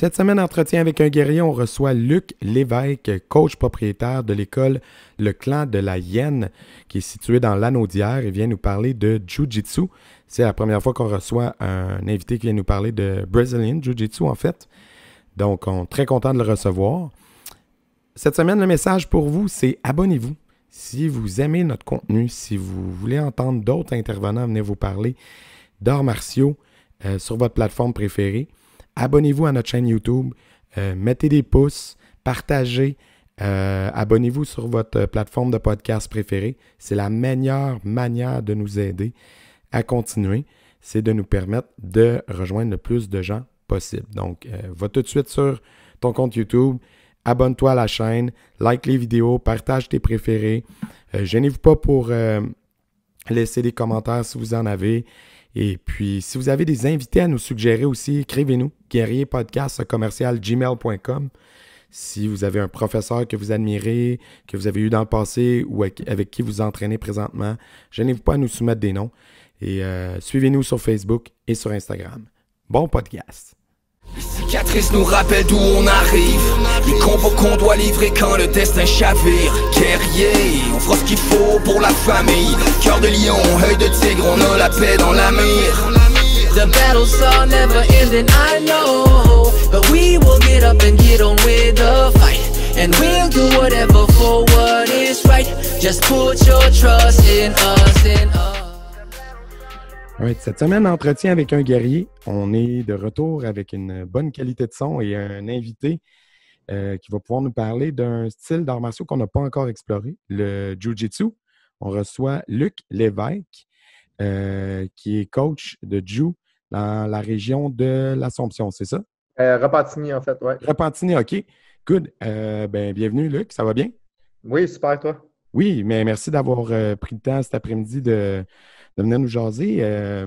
Cette semaine, entretien avec un guerrier, on reçoit Luc Lévesque, coach propriétaire de l'école Le Clan de la Hyène, qui est située dans l'Anaudière et vient nous parler de Jiu-Jitsu. C'est la première fois qu'on reçoit un invité qui vient nous parler de Brazilian Jiu-Jitsu, en fait. Donc, on est très content de le recevoir. Cette semaine, le message pour vous, c'est abonnez-vous. Si vous aimez notre contenu, si vous voulez entendre d'autres intervenants venir vous parler d'arts martiaux sur votre plateforme préférée, abonnez-vous à notre chaîne YouTube, mettez des pouces, partagez, abonnez-vous sur votre plateforme de podcast préférée. C'est la meilleure manière de nous aider à continuer, c'est de nous permettre de rejoindre le plus de gens possible. Donc, va tout de suite sur ton compte YouTube, abonne-toi à la chaîne, like les vidéos, partage tes préférés. Gênez-vous pas pour laisser des commentaires si vous en avez. Et puis, si vous avez des invités à nous suggérer aussi, écrivez-nous, guerrierpodcast@gmail.com. Si vous avez un professeur que vous admirez, que vous avez eu dans le passé ou avec qui vous entraînez présentement, gênez-vous pas à nous soumettre des noms. Et suivez-nous sur Facebook et sur Instagram. Bon podcast! Les cicatrices nous rappellent d'où on arrive. Les combats qu'on doit livrer quand le destin chavire. Guerrier, on fera ce qu'il faut pour la famille. Cœur de lion, œil de tigre, on a la paix dans la mire. The battles are never ending, I know. But we will get up and get on with the fight. And we'll do whatever for what is right. Just put your trust in us, in us. Right. Cette semaine, entretien avec un guerrier. On est de retour avec une bonne qualité de son et un invité qui va pouvoir nous parler d'un style d'arts martiaux qu'on n'a pas encore exploré, le Jiu-Jitsu. On reçoit Luc Lévesque, qui est coach de Jiu dans la région de l'Assomption, c'est ça? Repentigny, en fait, oui. Repentigny, OK. Good. Bienvenue, Luc. Ça va bien? Oui, super, toi. Oui, mais merci d'avoir pris le temps cet après-midi de venir nous jaser.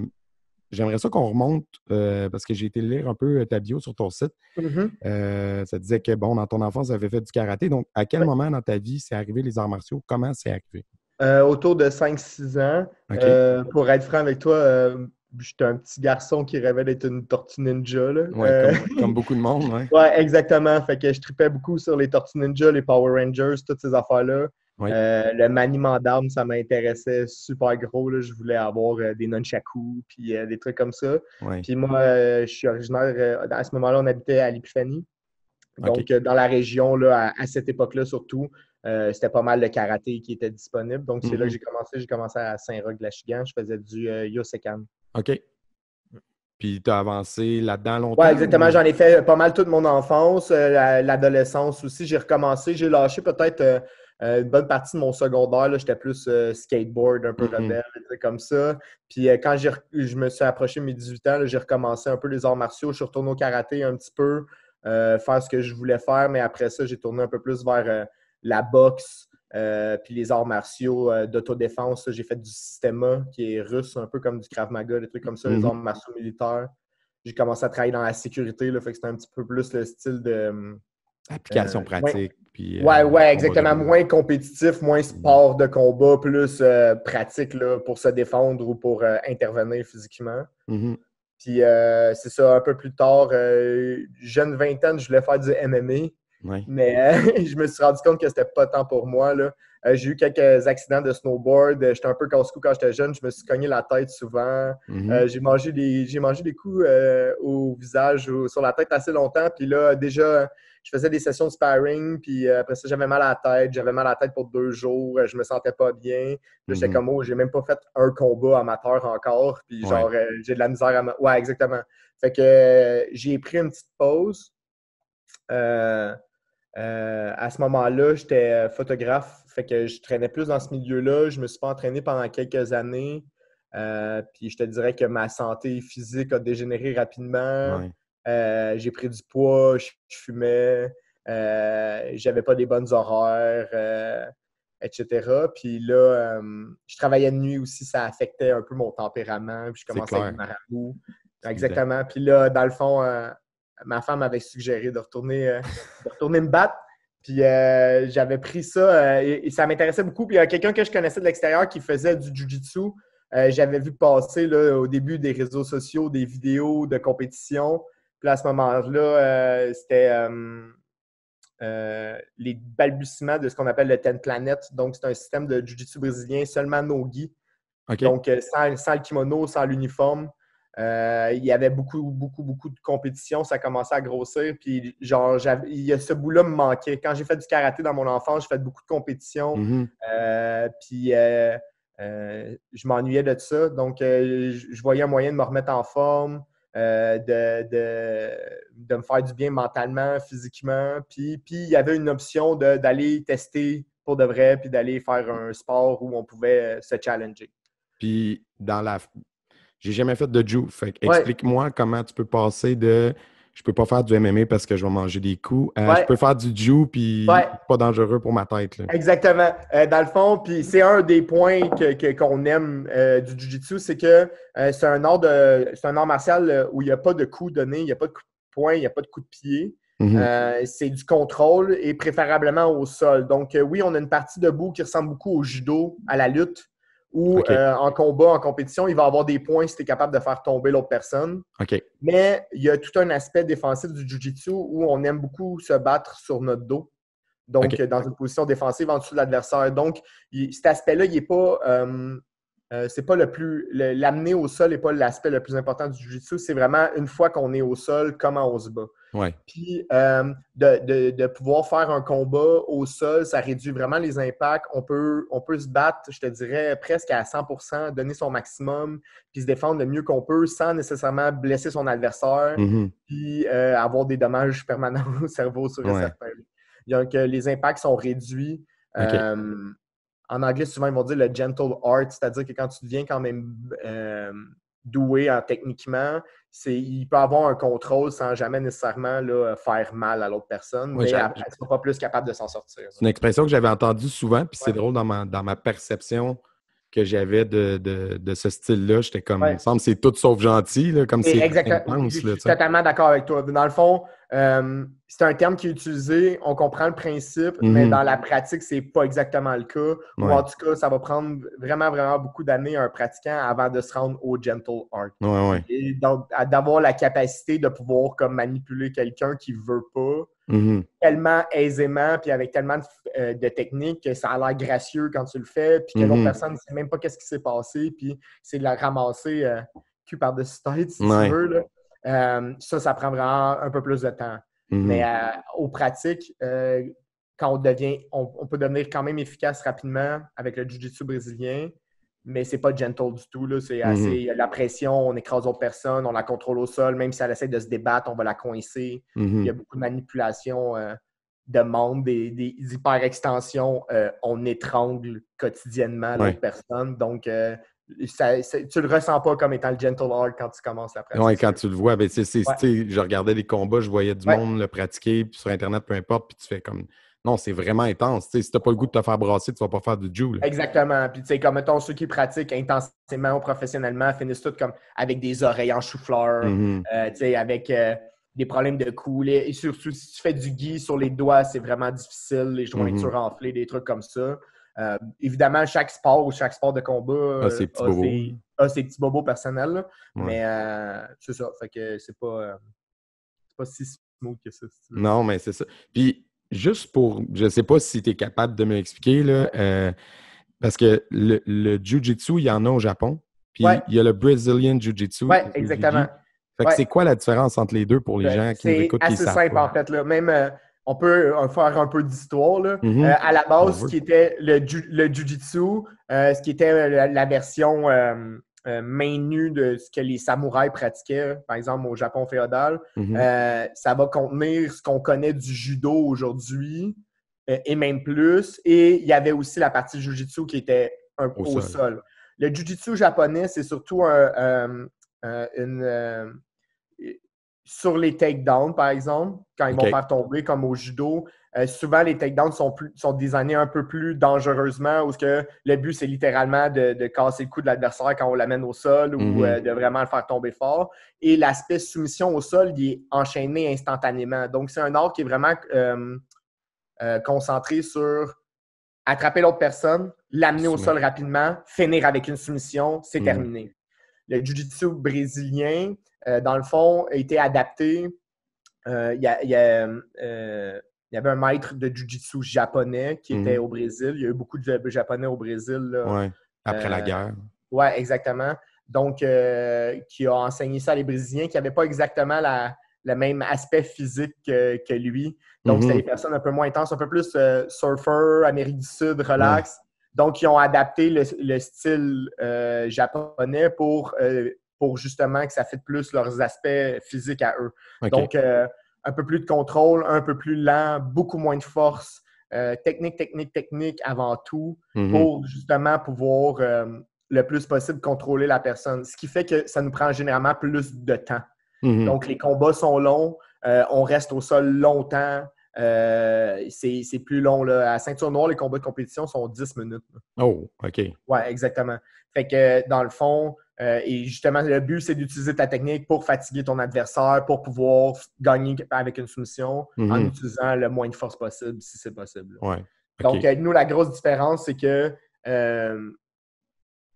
J'aimerais ça qu'on remonte, parce que j'ai été lire un peu ta bio sur ton site. Ça disait que, bon, dans ton enfance, tu avais fait du karaté. Donc, à quel moment dans ta vie c'est arrivé les arts martiaux? Comment c'est arrivé? Autour de 5-6 ans. Okay. Pour être franc avec toi, j'étais un petit garçon qui rêvait d'être une tortue ninja. Là. Ouais, comme beaucoup de monde, ouais. Ouais, exactement. Fait que je tripais beaucoup sur les tortues ninja, les Power Rangers, toutes ces affaires-là. Ouais. Le maniement d'armes, ça m'intéressait super gros. Là. Je voulais avoir des nunchakus, puis des trucs comme ça. Ouais. Puis moi, je suis originaire, à ce moment-là, on habitait à l'Épiphanie. Donc, Okay. dans la région, là, à cette époque-là surtout, c'était pas mal le karaté qui était disponible. Donc, c'est là que j'ai commencé. J'ai commencé à Saint-Roch-de-Lachigan. Je faisais du Yosekan. OK. Puis, tu as avancé là-dedans longtemps? Oui, exactement. J'en ai fait pas mal toute mon enfance. L'adolescence aussi, j'ai recommencé. J'ai lâché peut-être une bonne partie de mon secondaire. Là, j'étais plus skateboard, un peu rebelle, des trucs comme ça. Puis quand je me suis approché de mes 18 ans, là, j'ai recommencé un peu les arts martiaux. Je suis retourné au karaté un petit peu, faire ce que je voulais faire. Mais après ça, j'ai tourné un peu plus vers la boxe, puis les arts martiaux d'autodéfense. J'ai fait du systema, qui est russe, un peu comme du Krav Maga, des trucs comme ça, les arts martiaux militaires. J'ai commencé à travailler dans la sécurité, là, fait que c'était un petit peu plus le style de... application pratique. Ouais, exactement. Moins compétitif, moins sport de combat, plus pratique là, pour se défendre ou pour intervenir physiquement. Puis c'est ça, un peu plus tard, jeune vingtaine, je voulais faire du MMA. Ouais. Mais je me suis rendu compte que c'était pas tant pour moi. Là. J'ai eu quelques accidents de snowboard. J'étais un peu casse-cou quand j'étais jeune. Je me suis cogné la tête souvent. J'ai mangé des coups au visage ou sur la tête assez longtemps. Puis là, déjà, je faisais des sessions de sparring. Puis après ça, j'avais mal à la tête. J'avais mal à la tête pour 2 jours. Je me sentais pas bien. Là, j'étais comme, oh, j'ai même pas fait un combat amateur encore. Puis genre, j'ai de la misère à... Ouais, exactement. Fait que j'ai pris une petite pause. À ce moment-là, j'étais photographe, fait que je traînais plus dans ce milieu-là. Je me suis pas entraîné pendant quelques années. Puis je te dirais que ma santé physique a dégénéré rapidement. Ouais. J'ai pris du poids, je fumais, j'avais pas des bonnes horaires, etc. Puis là, je travaillais de nuit aussi, ça affectait un peu mon tempérament. Puis je commençais à être marabout. Exactement. Puis là, dans le fond... ma femme m'avait suggéré de retourner me battre. Puis j'avais pris ça et ça m'intéressait beaucoup. Puis il y a quelqu'un que je connaissais de l'extérieur qui faisait du Jiu-Jitsu. J'avais vu passer là, au début des réseaux sociaux des vidéos de compétition. Puis là, à ce moment-là, c'était les balbutiements de ce qu'on appelle le Ten Planet. Donc, c'est un système de jiu-jitsu brésilien seulement no-gi. OK. Donc, sans le kimono, sans l'uniforme. Il y avait beaucoup de compétitions. Ça commençait à grossir. Puis, genre, ce bout-là me manquait. Quand j'ai fait du karaté dans mon enfance, j'ai fait beaucoup de compétitions. Puis, je m'ennuyais de ça. Donc, je voyais un moyen de me remettre en forme, de me faire du bien mentalement, physiquement. Puis il y avait une option d'aller tester pour de vrai, puis d'aller faire un sport où on pouvait se challenger. Puis, j'ai jamais fait de jiu. Fait explique-moi comment tu peux passer de je peux pas faire du MMA parce que je vais manger des coups. Je peux faire du jiu, puis c'est pas dangereux pour ma tête. Là. Exactement. Dans le fond, puis c'est un des points qu'on aime du jiu-jitsu, c'est que c'est un art martial où il n'y a pas de coups donnés, il n'y a pas de coups de poing, il n'y a pas de coups de pied. C'est du contrôle et préférablement au sol. Donc, oui, on a une partie debout qui ressemble beaucoup au judo, à la lutte, où en combat, en compétition, il va y avoir des points si tu es capable de faire tomber l'autre personne. Mais il y a tout un aspect défensif du jiu-jitsu où on aime beaucoup se battre sur notre dos. Donc, dans une position défensive en dessous de l'adversaire. Donc, cet aspect-là, il n'est pas... c'est pas l'amener au sol n'est pas l'aspect le plus important du jiu-jitsu. C'est vraiment une fois qu'on est au sol, comment on se bat. Puis, de pouvoir faire un combat au sol, ça réduit vraiment les impacts. On peut se battre, je te dirais, presque à 100%, donner son maximum, puis se défendre le mieux qu'on peut sans nécessairement blesser son adversaire, puis avoir des dommages permanents au cerveau sur et certain. Donc, les impacts sont réduits. En anglais, souvent, ils vont dire le gentle art, c'est-à-dire que quand tu deviens quand même doué techniquement, il peut avoir un contrôle sans jamais nécessairement faire mal à l'autre personne, mais elle ne sera pas plus capable de s'en sortir. C'est une expression que j'avais entendue souvent, puis c'est drôle dans ma perception que j'avais de ce style-là. J'étais comme, il me semble que c'est tout sauf gentil, là, comme c'est exactement. Je suis totalement d'accord avec toi. Dans le fond, c'est un terme qui est utilisé, on comprend le principe, mais dans la pratique, c'est pas exactement le cas. Ou en tout cas, ça va prendre vraiment, vraiment beaucoup d'années à un pratiquant avant de se rendre au gentle art. Et donc, d'avoir la capacité de pouvoir comme manipuler quelqu'un qui veut pas tellement aisément, puis avec tellement de techniques que ça a l'air gracieux quand tu le fais, puis que l'autre personne ne sait même pas qu'est-ce qui s'est passé, puis c'est de la ramasser cul par-dessus tête, si tu veux. Là. Ça prend vraiment un peu plus de temps. Mais aux pratiques, quand on peut devenir quand même efficace rapidement avec le jiu-jitsu brésilien, mais c'est pas gentle du tout. Là. C'est assez, il y a de la pression, on écrase d'autres personnes, on la contrôle au sol, même si elle essaie de se débattre, on va la coincer. Il y a beaucoup de manipulation de membres, des hyper-extensions. On étrangle quotidiennement l'autre personne. Donc, tu le ressens pas comme étant le gentle art quand tu commences la pratique. Oui, quand tu le vois, ben, je regardais des combats, je voyais du monde le pratiquer, puis sur Internet, peu importe, puis tu fais comme... Non, c'est vraiment intense. T'sais, si tu n'as pas le goût de te faire brasser, tu ne vas pas faire du jiu. Là. Exactement. Puis, tu sais, comme mettons, ceux qui pratiquent intensément ou professionnellement finissent tous comme avec des oreilles en chou-fleur, tu sais, avec des problèmes de cou. Et surtout, si tu fais du gi sur les doigts, c'est vraiment difficile, les jointures enflées, des trucs comme ça. Évidemment, chaque sport de combat a ses petits bobos personnels. Là. Mais c'est ça. Fait que c'est pas si smooth que ça. Si non, mais c'est ça. Puis, juste pour, je ne sais pas si tu es capable de me l'expliquer, là, parce que le Jiu-Jitsu, il y en a au Japon, puis il y a le Brazilian Jiu-Jitsu. Oui, exactement. Fait que c'est quoi la différence entre les deux pour les gens qui nous écoutent? C'est assez simple, en fait. Là. Même, on peut faire un peu d'histoire. Là. À la base, ce qui était le Jiu-Jitsu, ce qui était la version main nue de ce que les samouraïs pratiquaient, par exemple au Japon féodal, ça va contenir ce qu'on connaît du judo aujourd'hui et même plus. Et il y avait aussi la partie Jiu-Jitsu qui était au sol. Le Jiu-Jitsu japonais, c'est surtout sur les takedowns, par exemple, quand ils vont faire tomber, comme au judo, souvent les takedowns sont designés un peu plus dangereusement, où le but, c'est littéralement de casser le cou de l'adversaire quand on l'amène au sol ou de vraiment le faire tomber fort. Et l'aspect soumission au sol, il est enchaîné instantanément. Donc, c'est un art qui est vraiment concentré sur attraper l'autre personne, l'amener au sol rapidement, finir avec une soumission, c'est terminé. Le jiu-jitsu brésilien, dans le fond, a été adapté. Il y avait un maître de Jiu-Jitsu japonais qui était au Brésil. Il y a eu beaucoup de Japonais au Brésil. Ouais, après la guerre. Oui, exactement. Donc, qui a enseigné ça à les Brésiliens qui n'avaient pas exactement le même aspect physique que lui. Donc, c'était des personnes un peu moins intenses, un peu plus surfer, Amérique du Sud, relax. Ouais. Donc, ils ont adapté le style japonais pour justement que ça fitte plus leurs aspects physiques à eux. Okay. Donc, un peu plus de contrôle, un peu plus lent, beaucoup moins de force, technique avant tout, pour justement pouvoir le plus possible contrôler la personne. Ce qui fait que ça nous prend généralement plus de temps. Donc, les combats sont longs, on reste au sol longtemps, c'est plus long. Là. À ceinture noire, les combats de compétition sont 10 minutes. Là. Oh, OK. Oui, exactement. Fait que dans le fond, et justement, le but, c'est d'utiliser ta technique pour fatiguer ton adversaire, pour pouvoir gagner avec une soumission en utilisant le moins de force possible, si c'est possible. Ouais. Okay. Donc, nous, la grosse différence, c'est que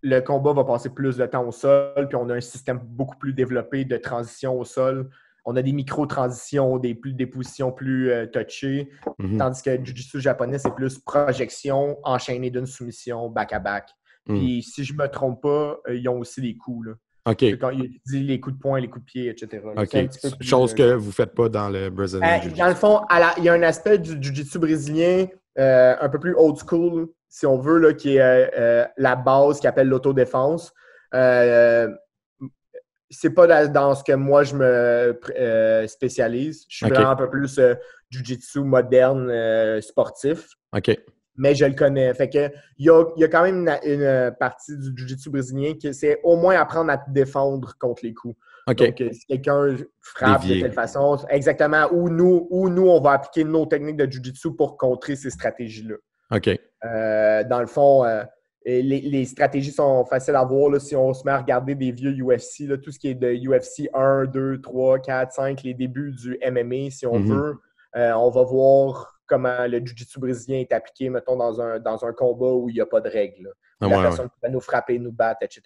le combat va passer plus de temps au sol, puis on a un système beaucoup plus développé de transition au sol. On a des micro-transitions, des positions plus touchées, tandis que le Jiu-Jitsu japonais, c'est plus projection, enchaîné d'une soumission, back-à-back. Puis si je ne me trompe pas, ils ont aussi les coups. Là. OK. Quand il dit les coups de poing, les coups de pied, etc. Là. OK. Chose que vous ne faites pas dans le Brazilian Jiu-Jitsu. Dans le fond, il y a un aspect du Jiu-Jitsu brésilien un peu plus old school, si on veut, là, qui est la base qui appelle l'autodéfense. C'est pas dans ce que moi je me spécialise. Je suis vraiment un peu plus Jiu-Jitsu moderne, sportif. OK. Mais je le connais. Fait que il y a quand même une partie du Jiu-Jitsu brésilien qui c'est au moins apprendre à te défendre contre les coups. Okay. Donc, si quelqu'un frappe de telle façon, exactement, où nous, on va appliquer nos techniques de Jiu-Jitsu pour contrer ces stratégies-là. OK. Dans le fond, les stratégies sont faciles à voir là, si on se met à regarder des vieux UFC, là, tout ce qui est de UFC 1, 2, 3, 4, 5, les débuts du MMA, si on veut. On va voir comment le Jiu-Jitsu brésilien est appliqué, mettons, dans un combat où il n'y a pas de règles. La personne va nous frapper, nous battre, etc.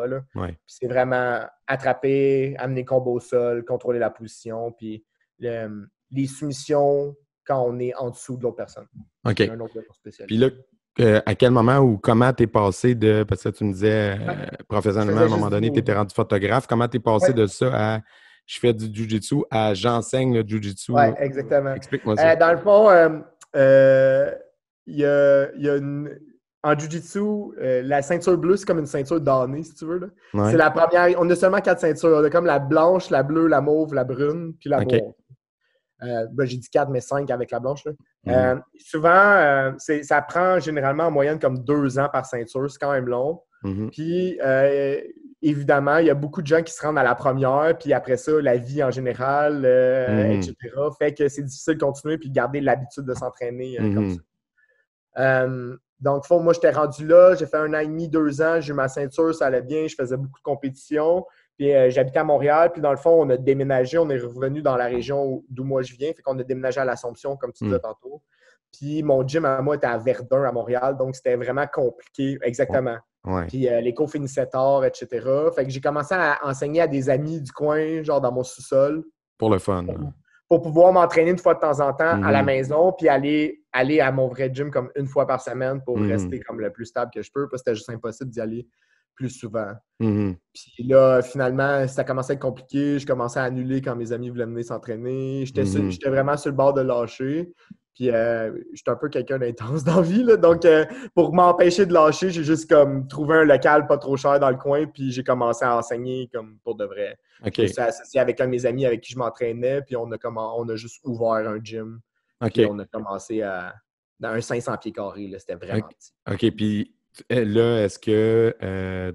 Là. Ouais. Puis c'est vraiment attraper, amener le combat au sol, contrôler la position, puis les soumissions quand on est en dessous de l'autre personne. OK. Un autre puis là, à quel moment ou comment t'es passé de, parce que tu me disais professionnellement, à un moment donné, tu étais rendu photographe, comment t'es passé de ça à je fais du Jiu-Jitsu à j'enseigne le Jiu-Jitsu? Oui, exactement. Explique-moi ça. Dans le fond, il y a en Jiu-Jitsu, la ceinture bleue, c'est comme une ceinture donnée, si tu veux. Là. Ouais. C'est la première. On a seulement 4 ceintures. On a comme la blanche, la bleue, la mauve, la brune, puis la noire. J'ai dit 4, mais 5 avec la blanche. Là. Souvent, ça prend généralement en moyenne comme 2 ans par ceinture. C'est quand même long. Puis, évidemment, il y a beaucoup de gens qui se rendent à la première, puis après ça, la vie en général, etc. Fait que c'est difficile de continuer puis de garder l'habitude de s'entraîner comme ça. Donc, moi, j'étais rendu là. J'ai fait 1 an et demi, 2 ans. J'ai eu ma ceinture, ça allait bien. Je faisais beaucoup de compétitions. Puis j'habitais à Montréal, puis dans le fond, on a déménagé, on est revenu dans la région d'où moi je viens, fait qu'on a déménagé à l'Assomption, comme tu disais tantôt. Puis mon gym à moi était à Verdun, à Montréal, donc c'était vraiment compliqué, exactement. Ouais. Puis les cours finissaient tard, etc. Fait que j'ai commencé à enseigner à des amis du coin, genre dans mon sous-sol. Pour le fun. Pour pouvoir m'entraîner une fois de temps en temps à la maison, puis aller à mon vrai gym comme 1 fois par semaine pour rester comme le plus stable que je peux, parce que c'était juste impossible d'y aller plus souvent. Puis là, finalement, ça commençait à être compliqué. Je commençais à annuler quand mes amis voulaient venir s'entraîner. J'étais vraiment sur le bord de lâcher. Puis j'étais un peu quelqu'un d'intense dans la vie. Là. Donc, pour m'empêcher de lâcher, j'ai juste comme trouvé un local pas trop cher dans le coin. Puis j'ai commencé à enseigner comme pour de vrai. Okay. Je me suis associé avec un de mes amis avec qui je m'entraînais. Puis on a juste ouvert un gym. Okay. Puis on a commencé dans un 500 pieds carrés. Là. C'était vraiment petit. OK. Puis là, est-ce que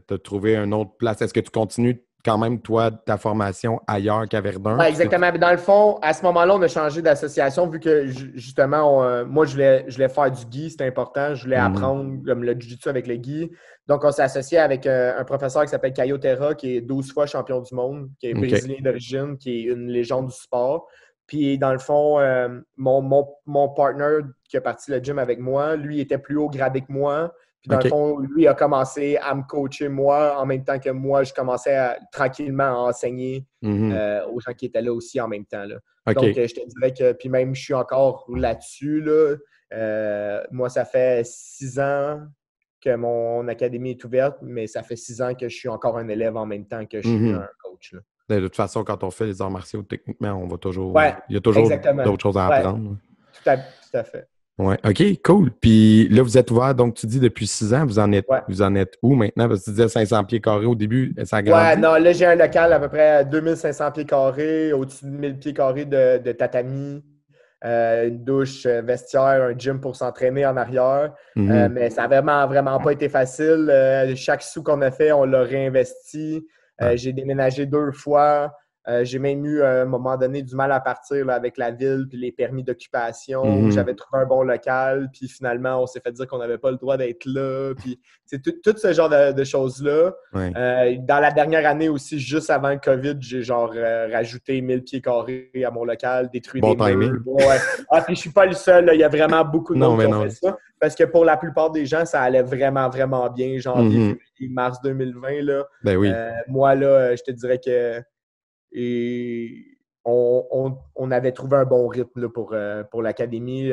tu as trouvé une autre place? Est-ce que tu continues quand même, toi, ta formation ailleurs qu'à Verdun? Oui, exactement. Dans le fond, à ce moment-là, on a changé d'association vu que, justement, moi, je voulais faire du gi, c'était important. Je voulais apprendre comme le jiu-jitsu avec le gi. Donc, on s'est associé avec un professeur qui s'appelle Caio Terra, qui est 12 fois champion du monde, qui est brésilien d'origine, qui est une légende du sport. Puis, dans le fond, mon partner qui a parti le gym avec moi, lui, était plus haut gradé que moi. Puis dans le OK. fond, lui a commencé à me coacher moi en même temps que moi, je commençais tranquillement à enseigner aux gens qui étaient là aussi en même temps. Là. OK. Donc, je te dirais que, puis même je suis encore là-dessus. Là. Moi, ça fait 6 ans que mon académie est ouverte, mais ça fait 6 ans que je suis encore un élève en même temps que je suis un coach. Là. De toute façon, quand on fait les arts martiaux, techniquement, on va toujours. Ouais, Il y a toujours exactement. d'autres choses à Ouais, apprendre. tout à fait. Ouais. OK, cool. Puis là, vous êtes ouvert, donc tu dis depuis 6 ans, vous en êtes où maintenant? Parce que tu disais 500 pieds carrés au début, ça a grandi? Ouais, non, là, j'ai un local à peu près à 2500 pieds carrés, au-dessus de 1000 pieds carrés de tatami, une douche, vestiaire, un gym pour s'entraîner en arrière. Mais ça n'a vraiment pas été facile. Chaque sou qu'on a fait, on l'a réinvesti. J'ai déménagé 2 fois. J'ai même eu, à un moment donné, du mal à partir là, avec la ville puis les permis d'occupation. J'avais trouvé un bon local, puis finalement, on s'est fait dire qu'on n'avait pas le droit d'être là. Puis, tout ce genre de choses-là. Ouais. Dans la dernière année aussi, juste avant le COVID, j'ai rajouté 1000 pieds carrés à mon local, détruit Bon des timing. murs. Ouais. Puis je suis pas le seul. Là. Il y a vraiment beaucoup de monde qui ont fait ça. Parce que pour la plupart des gens, ça allait vraiment, vraiment bien. Janvier, février, mars 2020. Là. Ben oui. Moi, là, je te dirais que on avait trouvé un bon rythme là, pour l'académie.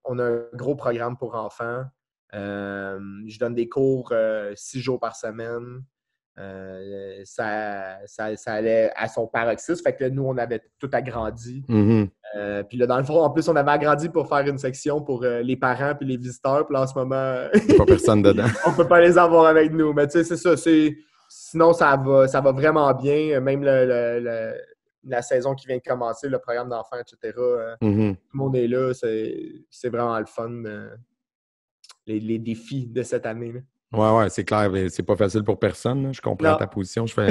On a un gros programme pour enfants. Je donne des cours 6 jours par semaine. Ça allait à son paroxysme. Fait que là, nous, on avait tout agrandi. Puis là, dans le fond, en plus, on avait agrandi pour faire une section pour les parents et les visiteurs. Puis là, en ce moment, il n'y a pas personne dedans. On peut pas les avoir avec nous. Mais tu sais, c'est ça. Sinon, ça va vraiment bien. Même la saison qui vient de commencer, le programme d'enfants, etc. Tout le monde est là. C'est vraiment le fun. Les défis de cette année. Là. Ouais, c'est clair. C'est pas facile pour personne. Là. Je comprends ta position. Je fais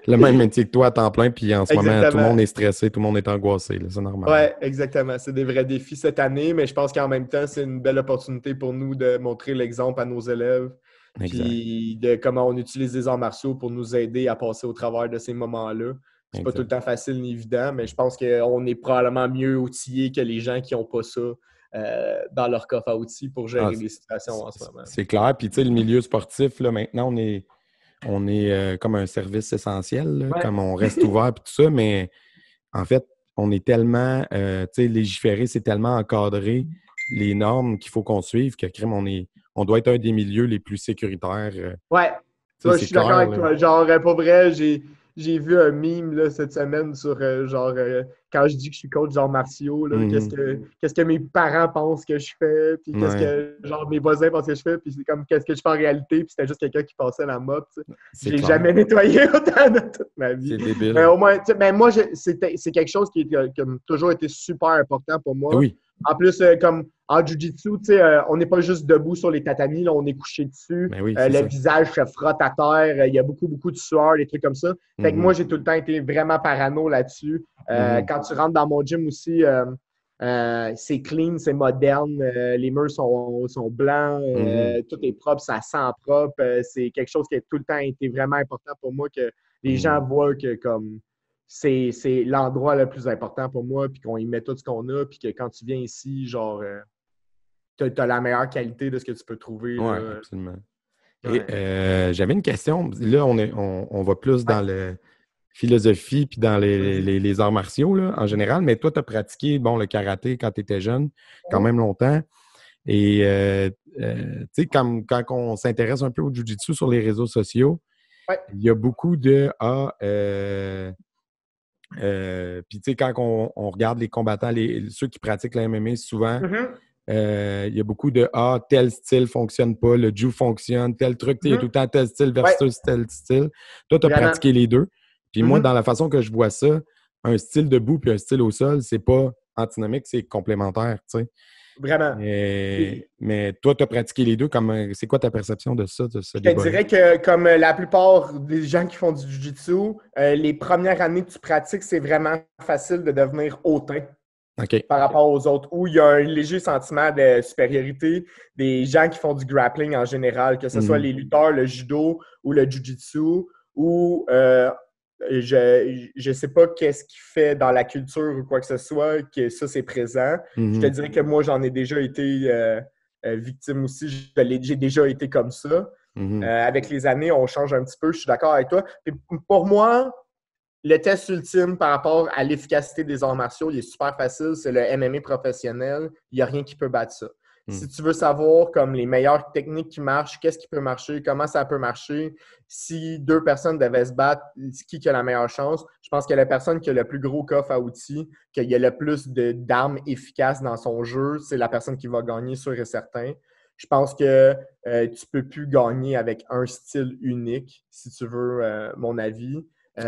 le même métier que toi à temps plein. Puis en ce moment, tout le monde est stressé, tout le monde est angoissé. Là. C'est normal. Ouais, exactement. C'est des vrais défis cette année. Mais je pense qu'en même temps, c'est une belle opportunité pour nous de montrer l'exemple à nos élèves. Exact. Puis de comment on utilise les arts martiaux pour nous aider à passer au travers de ces moments-là. C'est pas tout le temps facile ni évident, mais je pense qu'on est probablement mieux outillés que les gens qui n'ont pas ça dans leur coffre à outils pour gérer les situations en ce moment. C'est clair. Puis tu sais, le milieu sportif, là, maintenant, on est comme un service essentiel, là, comme on reste ouvert et tout ça, mais en fait, on est tellement légiféré, c'est tellement encadré les normes qu'il faut qu'on suive que crème, on doit être un des milieux les plus sécuritaires. Ouais, ça, je suis d'accord avec toi. Genre, pour vrai, j'ai vu un meme là, cette semaine sur quand je dis que je suis coach d'arts martiaux, là, qu'est-ce que mes parents pensent que je fais, puis qu'est-ce que genre mes voisins pensent que je fais, puis c'est comme qu'est-ce que je fais en réalité, puis c'était juste quelqu'un qui passait la mop. J'ai jamais nettoyé autant de toute ma vie. C'est débile. Mais au moins, moi, c'est quelque chose qui a toujours été super important pour moi. Oui. En plus, comme en jiu-jitsu, on n'est pas juste debout sur les tatamis, là, on est couché dessus. Oui, le visage se frotte à terre. Il y a beaucoup de sueur, des trucs comme ça. Fait que moi, j'ai tout le temps été vraiment parano là-dessus. Quand tu rentres dans mon gym aussi, c'est clean, c'est moderne. Les murs sont blancs. Tout est propre, ça sent propre. C'est quelque chose qui a tout le temps été vraiment important pour moi, que les gens voient que comme c'est l'endroit le plus important pour moi, puis qu'on y met tout ce qu'on a, puis que quand tu viens ici, genre, tu as la meilleure qualité de ce que tu peux trouver. Oui, absolument. Et j'avais une question. Là, on va plus dans la philosophie puis dans les arts martiaux là, en général, mais toi, tu as pratiqué le karaté quand tu étais jeune, quand même longtemps. Et tu sais, quand on s'intéresse un peu au jiu-jitsu sur les réseaux sociaux, il y a beaucoup de puis, tu sais, quand on regarde les combattants, ceux qui pratiquent la MMA, souvent, il y a beaucoup de tel style fonctionne pas, le jiu fonctionne, tel truc, il y a tout le temps tel style versus tel style. Toi, tu as pratiqué les deux. Puis moi, dans la façon que je vois ça, un style debout puis un style au sol, c'est pas antinomique, c'est complémentaire, tu sais. Vraiment. Mais toi, tu as pratiqué les deux. C'est quoi ta perception de ça, de ce débat? Je te dirais que, comme la plupart des gens qui font du jiu-jitsu, les premières années que tu pratiques, c'est vraiment facile de devenir hautain par rapport aux autres, où il y a un léger sentiment de supériorité des gens qui font du grappling en général, que ce soit les lutteurs, le judo ou le jiu-jitsu, ou je sais pas qu'est-ce qui fait dans la culture ou quoi que ce soit, que ça, c'est présent. Je te dirais que moi, j'en ai déjà été victime aussi. J'ai déjà été comme ça. Avec les années, on change un petit peu. Je suis d'accord avec toi. Puis pour moi, le test ultime par rapport à l'efficacité des arts martiaux, il est super facile. C'est le MMA professionnel. Il n'y a rien qui peut battre ça. Si tu veux savoir comme les meilleures techniques qui marchent, qu'est-ce qui peut marcher, comment ça peut marcher, si deux personnes devaient se battre, qui a la meilleure chance, je pense que la personne qui a le plus gros coffre à outils, qui a le plus d'armes efficaces dans son jeu, c'est la personne qui va gagner, sûr et certain. Je pense que tu peux plus gagner avec un style unique, si tu veux mon avis. Tu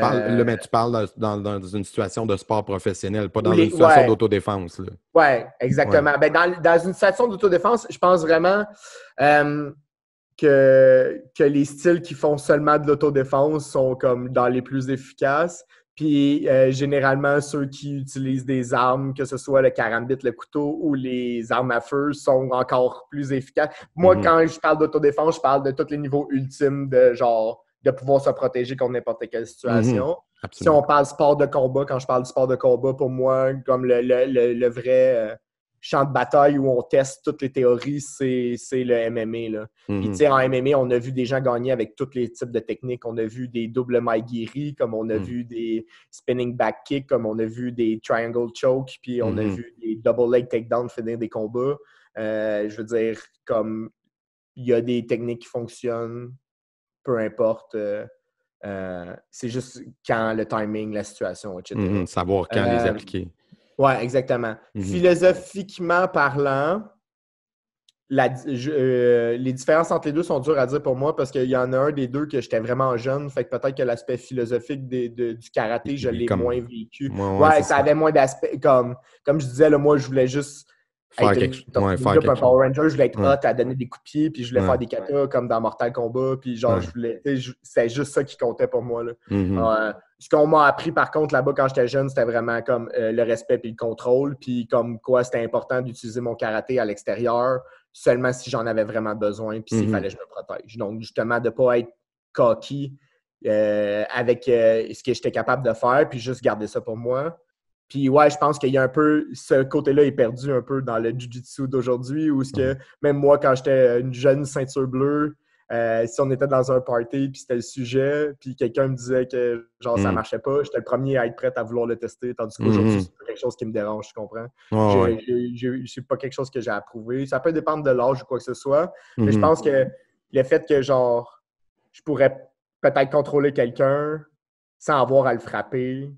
parles dans une situation de sport professionnel, pas dans une situation d'autodéfense. Oui, exactement. Ouais. Ben, dans une situation d'autodéfense, je pense vraiment que les styles qui font seulement de l'autodéfense sont comme dans les plus efficaces. Puis généralement, ceux qui utilisent des armes, que ce soit le karambit, le couteau ou les armes à feu, sont encore plus efficaces. Moi, quand je parle d'autodéfense, je parle de tous les niveaux ultimes de pouvoir se protéger contre n'importe quelle situation. Si on parle sport de combat, quand je parle de sport de combat, pour moi, comme le vrai champ de bataille où on teste toutes les théories, c'est le MMA. Là. Puis tu sais, en MMA, on a vu des gens gagner avec tous les types de techniques. On a vu des double maigiri, comme on a vu des spinning back kick, comme on a vu des triangle choke, puis on a vu des double leg takedown finir des combats. Je veux dire, comme il y a des techniques qui fonctionnent, peu importe. C'est juste quand le timing, la situation, etc. Savoir quand les appliquer. Oui, exactement. Philosophiquement parlant, les différences entre les deux sont dures à dire pour moi parce qu'il y en a un des deux que j'étais vraiment jeune. Fait que peut-être que l'aspect philosophique du karaté, je l'ai moins vécu. Ouais, ça avait moins d'aspect. Comme je disais, là, moi, je voulais juste un Power Ranger, je voulais être hot à donner des coups de pied, puis je voulais faire des katas comme dans Mortal Kombat, puis genre, c'était juste ça qui comptait pour moi. Là. Ce qu'on m'a appris, par contre, là-bas, quand j'étais jeune, c'était vraiment comme le respect puis le contrôle, puis comme quoi c'était important d'utiliser mon karaté à l'extérieur, seulement si j'en avais vraiment besoin, puis s'il fallait que je me protège. Donc, justement, de ne pas être cocky avec ce que j'étais capable de faire, puis juste garder ça pour moi. Puis ouais, je pense qu'il y a un peu, ce côté-là est perdu un peu dans le jiu-jitsu d'aujourd'hui, où même moi, quand j'étais une jeune ceinture bleue, si on était dans un party, puis c'était le sujet, puis quelqu'un me disait que genre ça marchait pas, j'étais le premier à être prêt à vouloir le tester, tandis qu'aujourd'hui, c'est pas quelque chose qui me dérange, tu comprends? C'est pas quelque chose que j'ai approuvé. Ça peut dépendre de l'âge ou quoi que ce soit, mais je pense que le fait que genre je pourrais peut-être contrôler quelqu'un sans avoir à le frapper,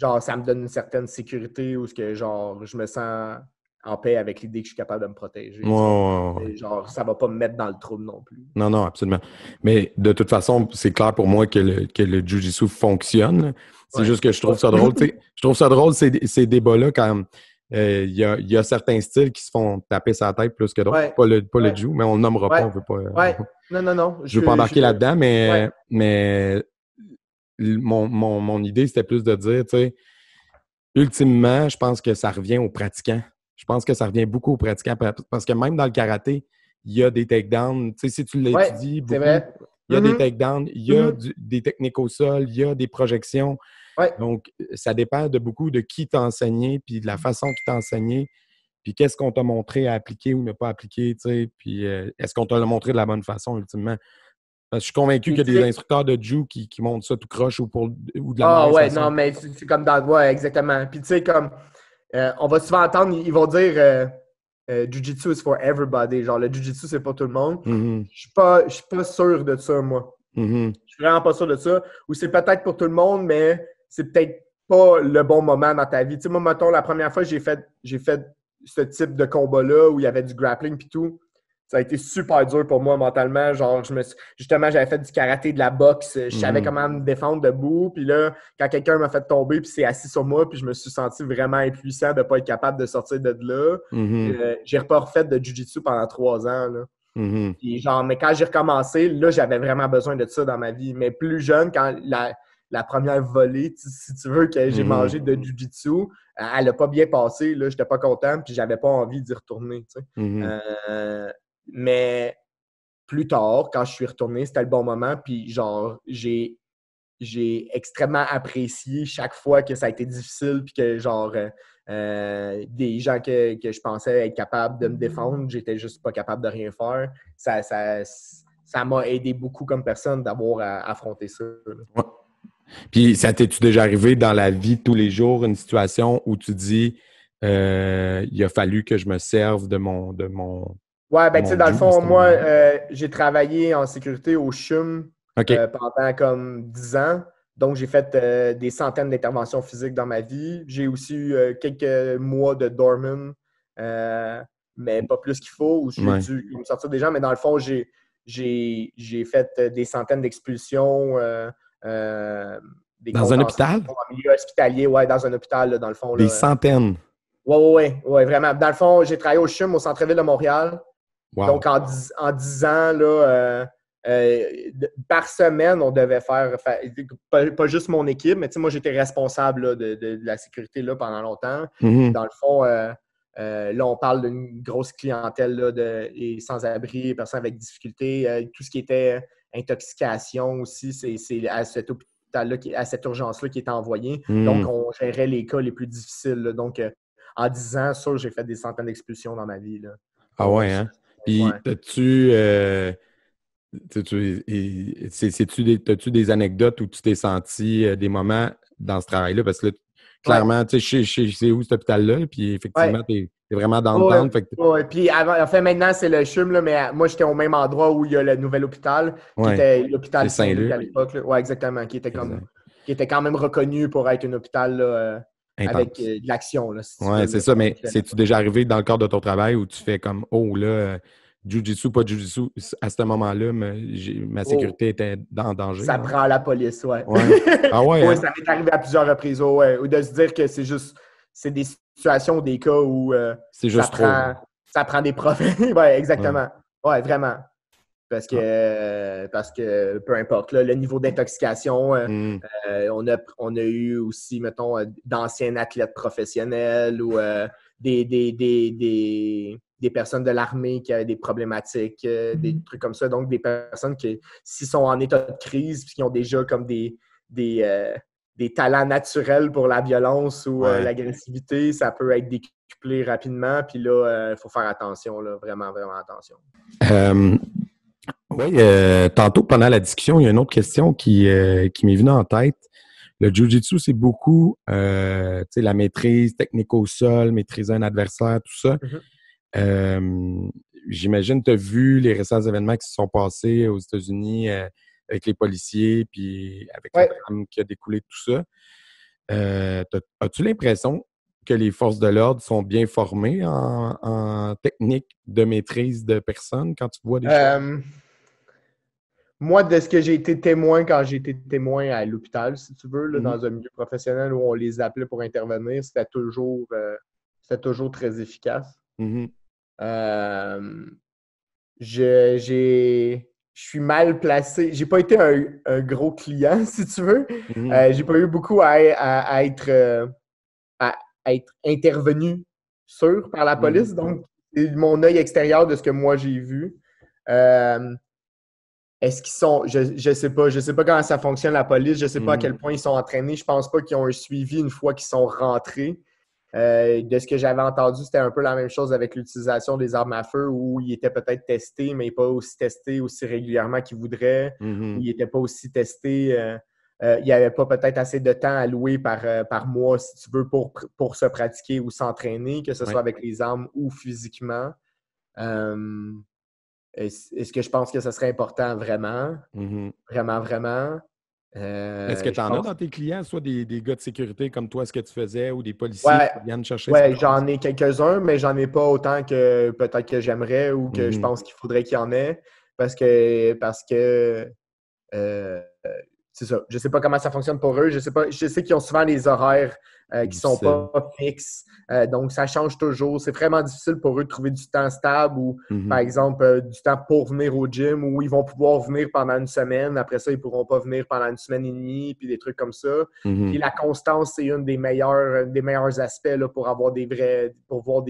genre, ça me donne une certaine sécurité où genre, je me sens en paix avec l'idée que je suis capable de me protéger. Genre, ça va pas me mettre dans le trouble non plus. Non, absolument. Mais de toute façon, c'est clair pour moi que le jiu-jitsu fonctionne. C'est juste que je trouve ça drôle. Je trouve ça drôle, ces débats-là, quand il y a certains styles qui se font taper sa tête plus que d'autres. Pas le jiu, mais on le nommera pas. On veut pas. Non. Je veux pas embarquer là-dedans, mais mon idée, c'était plus de dire, tu sais, ultimement, je pense que ça revient aux pratiquants. Je pense que ça revient beaucoup aux pratiquants parce que même dans le karaté, il y a des takedowns. Tu sais, si tu l'étudies beaucoup, il y a des takedowns, il y a des techniques au sol, il y a des projections. Donc, ça dépend de beaucoup de qui t'a enseigné, puis de la façon qu'il t'a enseigné, puis qu'est-ce qu'on t'a montré à appliquer ou ne pas appliquer, tu sais, puis est-ce qu'on t'a montré de la bonne façon, ultimement. Parce que je suis convaincu qu'il y a des instructeurs de jiu qui montrent ça tout croche ou de la mauvaise façon. Non, mais c'est comme dans... Ouais, exactement. Puis tu sais, comme... on va souvent entendre, ils vont dire Jiu-Jitsu is for everybody. Genre, le Jiu-Jitsu, c'est pas tout le monde. Je suis pas sûr de ça, moi. Je suis vraiment pas sûr de ça. Ou c'est peut-être pour tout le monde, mais c'est peut-être pas le bon moment dans ta vie. Tu sais, moi, mettons, la première fois que j'ai fait ce type de combat-là où il y avait du grappling puis tout, ça a été super dur pour moi mentalement. Genre, justement, j'avais fait du karaté, de la boxe. Je savais comment me défendre debout. Puis là, quand quelqu'un m'a fait tomber puis s'est assis sur moi, puis je me suis senti vraiment impuissant de ne pas être capable de sortir de là. J'ai pas refait de jiu-jitsu pendant 3 ans. Là. Puis genre, mais quand j'ai recommencé, là, j'avais vraiment besoin de ça dans ma vie. Mais plus jeune, quand la première volée, si tu veux, que j'ai mangé de jiu-jitsu, elle n'a pas bien passé. Là, j'étais pas content puis j'avais pas envie d'y retourner. Tu sais. Mais plus tard, quand je suis retourné, c'était le bon moment. Puis genre, j'ai extrêmement apprécié chaque fois que ça a été difficile puis que genre des gens que je pensais être capable de me défendre, j'étais juste pas capable de rien faire. Ça m'a aidé beaucoup comme personne d'avoir à affronter ça. Ouais. Puis, ça t'es-tu déjà arrivé dans la vie de tous les jours, une situation où tu dis il a fallu que je me serve de mon Ouais, ben tu sais, dans le Dieu, fond, c'était moi, mon- j'ai travaillé en sécurité au CHUM OK. pendant comme 10 ans. Donc, j'ai fait des centaines d'interventions physiques dans ma vie. J'ai aussi eu quelques mois de dormant, mais pas plus qu'il faut, où j'ai Ouais. dû me sortir des gens. Mais dans le fond, j'ai fait des centaines d'expulsions, des Dans un contentions hôpital? en milieu hospitalier, ouais, dans un hôpital, là, dans le fond. Des Là. centaines. Ouais, vraiment. Dans le fond, j'ai travaillé au CHUM, au centre-ville de Montréal. Wow. Donc, en 10 ans, là, par semaine, on devait faire pas juste mon équipe, mais moi, j'étais responsable là, de la sécurité là, pendant longtemps. Mhm. Dans le fond, là, on parle d'une grosse clientèle là, et sans-abri, personnes avec difficultés. Tout ce qui était intoxication aussi, c'est à cet hôpital-là, à cette urgence-là qui est envoyée. Mhm. Donc, on gérait les cas les plus difficiles. Là. Donc, en 10 ans, sûr, j'ai fait des centaines d'expulsions dans ma vie. Là. Ah ouais, hein? Puis, Ouais. t'as-tu t'as-tu des anecdotes où tu t'es senti des moments dans ce travail-là? Parce que là, clairement, tu sais, c'est où cet hôpital-là? Puis effectivement, t'es vraiment dans le Ouais, temps. Fait que, ouais. Puis en fait, maintenant, c'est le CHUM, là, mais moi, j'étais au même endroit où il y a le nouvel hôpital, qui ouais, était l'hôpital c'est Saint-Luc Saint-Luc. à l'époque. Oui, exactement, qui était Exact. qui était quand même reconnu pour être un hôpital là, avec Intense. de l'action, là, si tu Ouais, veux. c'est Là. ça, mais Donc, c'est-tu déjà arrivé dans le cadre de ton travail où tu fais comme, oh là, Jiu-Jitsu, pas Jiu-Jitsu, à ce moment-là, ma oh, sécurité était en danger. ça Hein? prend la police, ouais. Ouais. Ah ouais, Oui, hein? ça m'est arrivé à plusieurs reprises, ouais. Ou de se dire que c'est des situations, des cas où C'est juste trop. ça prend des profs. Ouais, Ouais. exactement. Ouais, vraiment. Parce que peu importe, là, le niveau d'intoxication, Mm. on a eu aussi, mettons, d'anciens athlètes professionnels ou des personnes de l'armée qui avaient des problématiques, des trucs comme ça. Donc, des personnes qui, s'ils sont en état de crise puis qui ont déjà comme des talents naturels pour la violence ou Ouais. l'agressivité, ça peut être décuplé rapidement. Puis là, il faut faire attention, là, vraiment, vraiment attention. Oui, tantôt, pendant la discussion, il y a une autre question qui m'est venue en tête. Le Jiu-Jitsu, c'est beaucoup la maîtrise technique au sol, maîtriser un adversaire, tout ça. Mm-hmm. J'imagine que tu as vu les récents événements qui se sont passés aux États-Unis avec les policiers, puis avec le drame qui a découlé de tout ça. As-tu l'impression que les forces de l'ordre sont bien formées en technique de maîtrise de personnes quand tu vois des choses? Moi, de ce que j'ai été témoin quand j'ai été témoin à l'hôpital, si tu veux, là, Mm-hmm. dans un milieu professionnel où on les appelait pour intervenir, c'était toujours très efficace. Mm-hmm. Je suis mal placé. J'ai pas été un gros client, si tu veux. Mm-hmm. J'ai pas eu beaucoup à être intervenu sur par la police. Donc, c'est mon œil extérieur de ce que moi j'ai vu. Est-ce qu'ils sont. Je sais pas. Je sais pas comment ça fonctionne, la police. Je sais pas à quel point ils sont entraînés. Je pense pas qu'ils ont un suivi une fois qu'ils sont rentrés. De ce que j'avais entendu, c'était un peu la même chose avec l'utilisation des armes à feu où ils étaient peut-être testés, mais pas aussi testés aussi régulièrement qu'ils voudraient, Mm-hmm. où ils n'étaient pas aussi testés. Il n'y avait pas peut-être assez de temps alloué par mois, si tu veux, pour se pratiquer ou s'entraîner, que ce soit avec les armes ou physiquement. Est-ce que je pense que ce serait important? Vraiment. Mm-hmm. Vraiment, vraiment. Est-ce que tu en as dans tes clients, soit des gars de sécurité comme toi, ce que tu faisais, ou des policiers qui viennent chercher ouais, j'en ai quelques-uns, mais j'en ai pas autant que peut-être que j'aimerais ou que je Mm-hmm. pense qu'il faudrait qu'il y en ait. Parce que c'est ça. Je sais pas comment ça fonctionne pour eux. Je sais qu'ils ont souvent des horaires qui sont pas fixes. Donc, ça change toujours. C'est vraiment difficile pour eux de trouver du temps stable ou, par exemple, du temps pour venir au gym où ils vont pouvoir venir pendant une semaine. Après ça, ils pourront pas venir pendant une semaine et demie, puis des trucs comme ça. Puis la constance, c'est un des meilleurs aspects là, pour voir des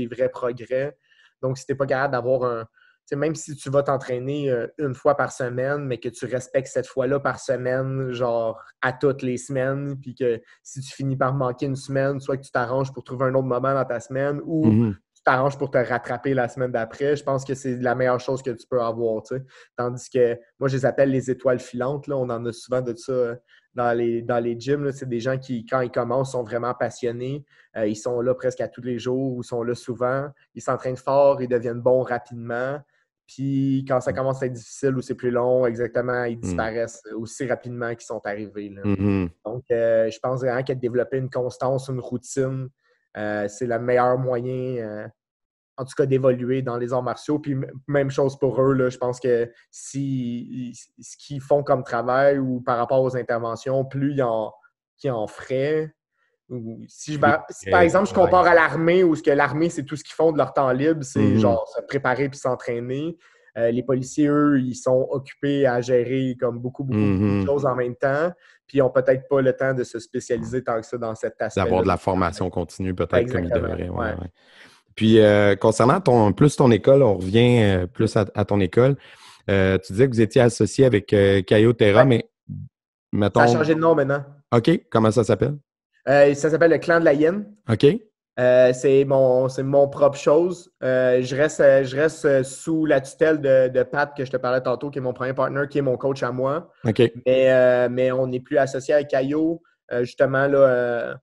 vrais progrès. Donc, si t'es pas capable d'avoir sais, même si tu vas t'entraîner une fois par semaine, mais que tu respectes cette fois-là par semaine, genre à toutes les semaines, puis que si tu finis par manquer une semaine, soit que tu t'arranges pour trouver un autre moment dans ta semaine ou tu t'arranges pour te rattraper la semaine d'après, je pense que c'est la meilleure chose que tu peux avoir, tu sais. Tandis que moi, je les appelle les étoiles filantes, là. On en a souvent de ça dans les gyms, là. C'est des gens qui, quand ils commencent, sont vraiment passionnés. Ils sont là presque à tous les jours ou sont là souvent. Ils s'entraînent fort, ils deviennent bons rapidement. Puis quand ça commence à être difficile ou c'est plus long, exactement, ils disparaissent aussi rapidement qu'ils sont arrivés, là. Donc, je pense vraiment que de développer une constance, une routine, c'est le meilleur moyen, en tout cas, d'évoluer dans les arts martiaux. Puis même chose pour eux, là, je pense que si ce qu'ils font comme travail ou par rapport aux interventions, plus ils en feraient. Ou si par exemple, je compare à l'armée, où ce que l'armée, c'est tout ce qu'ils font de leur temps libre, c'est genre se préparer puis s'entraîner. Les policiers, eux, ils sont occupés à gérer comme beaucoup de choses en même temps, puis ils n'ont peut-être pas le temps de se spécialiser tant que ça dans cet aspect. D'avoir de la formation continue, peut-être, comme ils devraient. Ouais. Puis, concernant ton école, on revient plus à ton école. Tu disais que vous étiez associé avec Caio Terra, mais mettons... Ça a changé de nom maintenant. OK. Comment ça s'appelle? Ça s'appelle le Clan de la Hyène. OK. C'est mon propre chose. Je reste sous la tutelle de Pat, que je te parlais tantôt, qui est mon premier partner, qui est mon coach à moi. OK. Mais on n'est plus associé avec Caio. Justement, là,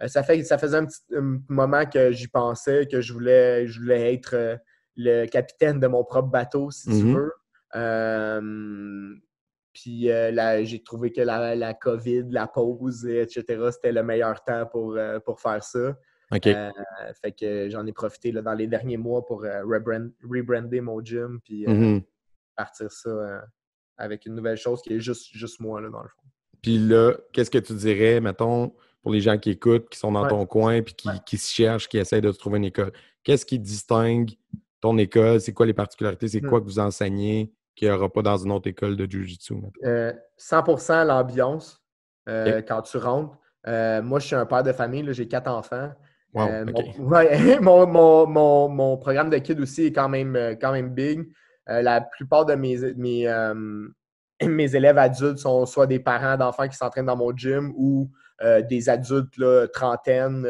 ça faisait un petit moment que j'y pensais, que je voulais être le capitaine de mon propre bateau, si tu veux. Puis j'ai trouvé que la COVID, la pause, etc., c'était le meilleur temps pour faire ça. OK. Fait que j'en ai profité là, dans les derniers mois pour rebrander mon gym puis partir ça avec une nouvelle chose qui est juste moi, là, dans le fond. Puis là, qu'est-ce que tu dirais, mettons, pour les gens qui écoutent, qui sont dans ton coin puis qui se cherchent, qui essayent de se trouver une école? Qu'est-ce qui distingue ton école? C'est quoi les particularités? C'est quoi que vous enseignez qu'il n'y aura pas dans une autre école de Jiu-Jitsu? 100% l'ambiance quand tu rentres. Moi, je suis un père de famille, là, j'ai 4 enfants. Wow, mon programme de kids aussi est quand même big. La plupart de mes élèves adultes sont soit des parents d'enfants qui s'entraînent dans mon gym ou des adultes, là, trentaine,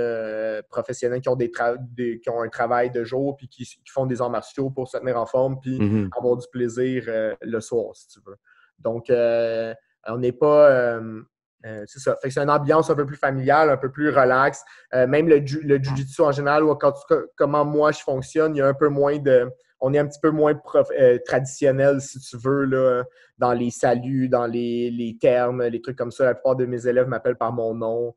professionnels qui ont qui ont un travail de jour puis qui font des arts martiaux pour se tenir en forme puis avoir du plaisir le soir, si tu veux. Donc, on n'est pas... c'est ça. Fait que c'est une ambiance un peu plus familiale, un peu plus relax. Même le jiu-jitsu en général, comment moi je fonctionne, il y a un peu moins de... On est un petit peu moins traditionnel, si tu veux, là, dans les saluts, dans les termes, les trucs comme ça. La plupart de mes élèves m'appellent par mon nom.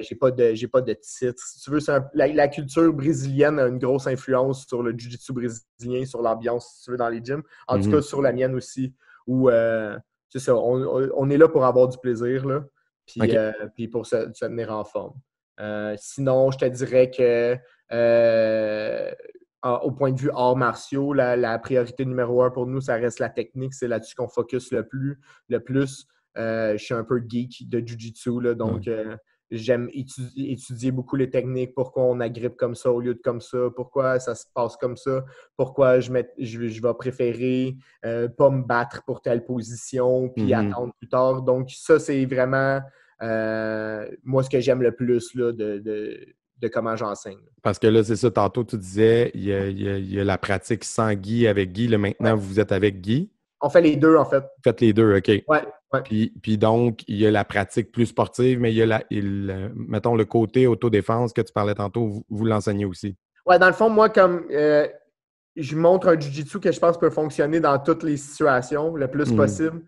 J'ai pas de titre. Si tu veux, la culture brésilienne a une grosse influence sur le jiu-jitsu brésilien, sur l'ambiance, si tu veux, dans les gyms. En tout cas, sur la mienne aussi. Où, c'est ça, on est là pour avoir du plaisir, là. Puis pour se tenir en forme. Sinon, je te dirais que au point de vue arts martiaux, la priorité numéro 1 pour nous, ça reste la technique. C'est là-dessus qu'on focus le plus. Je suis un peu geek de Jiu-Jitsu, là, donc j'aime étudier beaucoup les techniques, pourquoi on agrippe comme ça au lieu de comme ça, pourquoi ça se passe comme ça, pourquoi je vais préférer pas me battre pour telle position puis attendre plus tard. Donc ça, c'est vraiment moi ce que j'aime le plus là, de comment j'enseigne. Parce que là, c'est ça, tantôt tu disais, il y a la pratique sans Guy avec Guy. Là, maintenant, vous êtes avec Guy. On fait les deux, en fait. Vous faites les deux, OK. Ouais. Puis donc, il y a la pratique plus sportive, mais il y a mettons, le côté autodéfense que tu parlais tantôt, vous l'enseignez aussi. Ouais, dans le fond, moi, comme je montre un jiu-jitsu que je pense peut fonctionner dans toutes les situations le plus possible.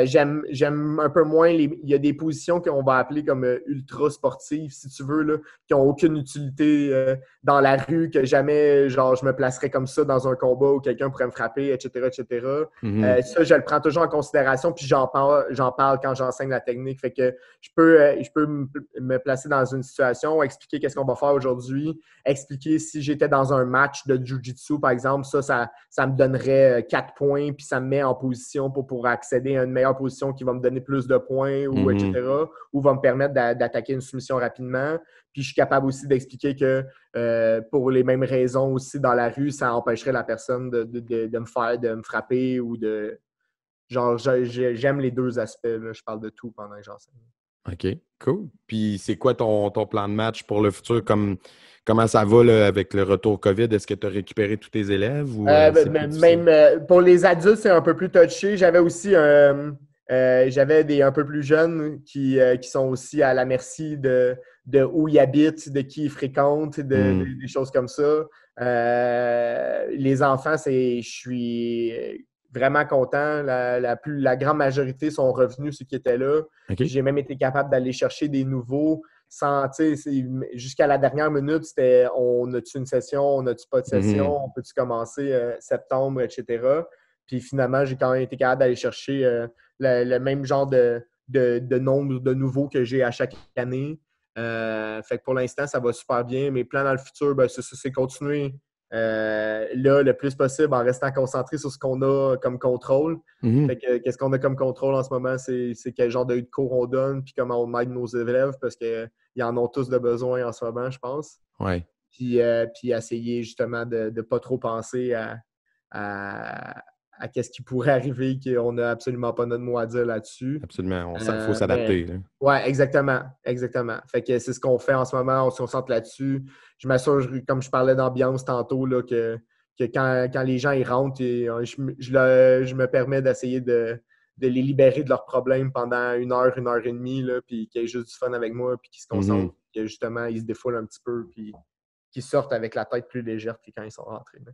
J'aime un peu moins il y a des positions qu'on va appeler comme ultra sportives, si tu veux, là, qui n'ont aucune utilité dans la rue, que jamais genre je me placerais comme ça dans un combat où quelqu'un pourrait me frapper, etc. Ça, je le prends toujours en considération, puis j'en parle quand j'enseigne la technique. Fait que je peux me placer dans une situation, expliquer qu'est-ce qu'on va faire aujourd'hui, expliquer si j'étais dans un match de Jiu-Jitsu, par exemple, ça me donnerait 4 points, puis ça me met en position pour accéder à une meilleure position qui va me donner plus de points, ou etc., ou va me permettre d'attaquer une soumission rapidement. Puis je suis capable aussi d'expliquer que pour les mêmes raisons aussi dans la rue, ça empêcherait la personne de me frapper ou de. Genre, j'aime les deux aspects. Là. Je parle de tout pendant que j'enseigne. OK, cool. Puis c'est quoi ton plan de match pour le futur? Comment ça va là, avec le retour COVID? Est-ce que tu as récupéré tous tes élèves ou c'est plus difficile? Même pour les adultes, c'est un peu plus touché. J'avais aussi j'avais des un peu plus jeunes qui sont aussi à la merci de où ils habitent, de qui ils fréquentent, des choses comme ça. Les enfants, je suis vraiment content. La grande majorité sont revenus, ceux qui étaient là. OK. J'ai même été capable d'aller chercher des nouveaux sans, jusqu'à la dernière minute, c'était on a-tu une session, on a-tu pas de session, on peut-tu commencer septembre, etc. Puis finalement, j'ai quand même été capable d'aller chercher le même genre de nombre de nouveaux que j'ai à chaque année. Fait que pour l'instant, ça va super bien. Mes plans dans le futur, c'est continuer là le plus possible en restant concentré sur ce qu'on a comme contrôle. Fait que qu'est-ce qu'on a comme contrôle en ce moment, c'est quel genre de cours on donne puis comment on aide nos élèves parce qu'ils en ont tous de besoin en ce moment, je pense. Ouais. Puis essayer justement de ne pas trop penser à qu'est-ce qui pourrait arriver, qu'on n'a absolument pas notre mot à dire là-dessus. Absolument. Il faut s'adapter. Oui, exactement. Exactement. Fait que c'est ce qu'on fait en ce moment. On se concentre là-dessus. Je m'assure, comme je parlais d'ambiance tantôt, là, que quand les gens y rentrent, je me permets d'essayer de les libérer de leurs problèmes pendant 1 heure et demie, là, puis qu'ils aient juste du fun avec moi, puis qu'ils se concentrent, que justement, ils se défoulent un petit peu, puis qu'ils sortent avec la tête plus légère que quand ils sont rentrés. Là.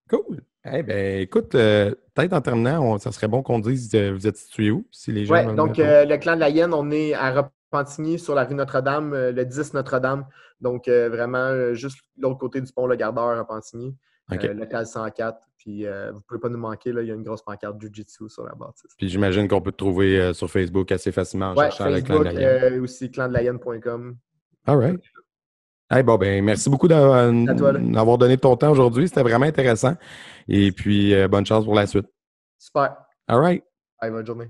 Cool. Eh bien, écoute, peut-être en terminant, ça serait bon qu'on dise vous êtes situé où, si les gens veulent. Oui, donc le clan de la Hyène, on est à Repentigny, sur la rue Notre-Dame, le 10 Notre-Dame. Donc, vraiment, juste l'autre côté du pont Le Gardeur à Repentigny, local 104. Puis, vous ne pouvez pas nous manquer, là, il y a une grosse pancarte Jiu-Jitsu sur la bâtisse. Puis, j'imagine qu'on peut te trouver sur Facebook assez facilement en cherchant Facebook, le clan de la Hyène. aussi clandelahyène.com. All right. Hey, bon, ben, merci beaucoup d'avoir donné ton temps aujourd'hui. C'était vraiment intéressant. Et puis, bonne chance pour la suite. Super. All right. Allez, bonne journée.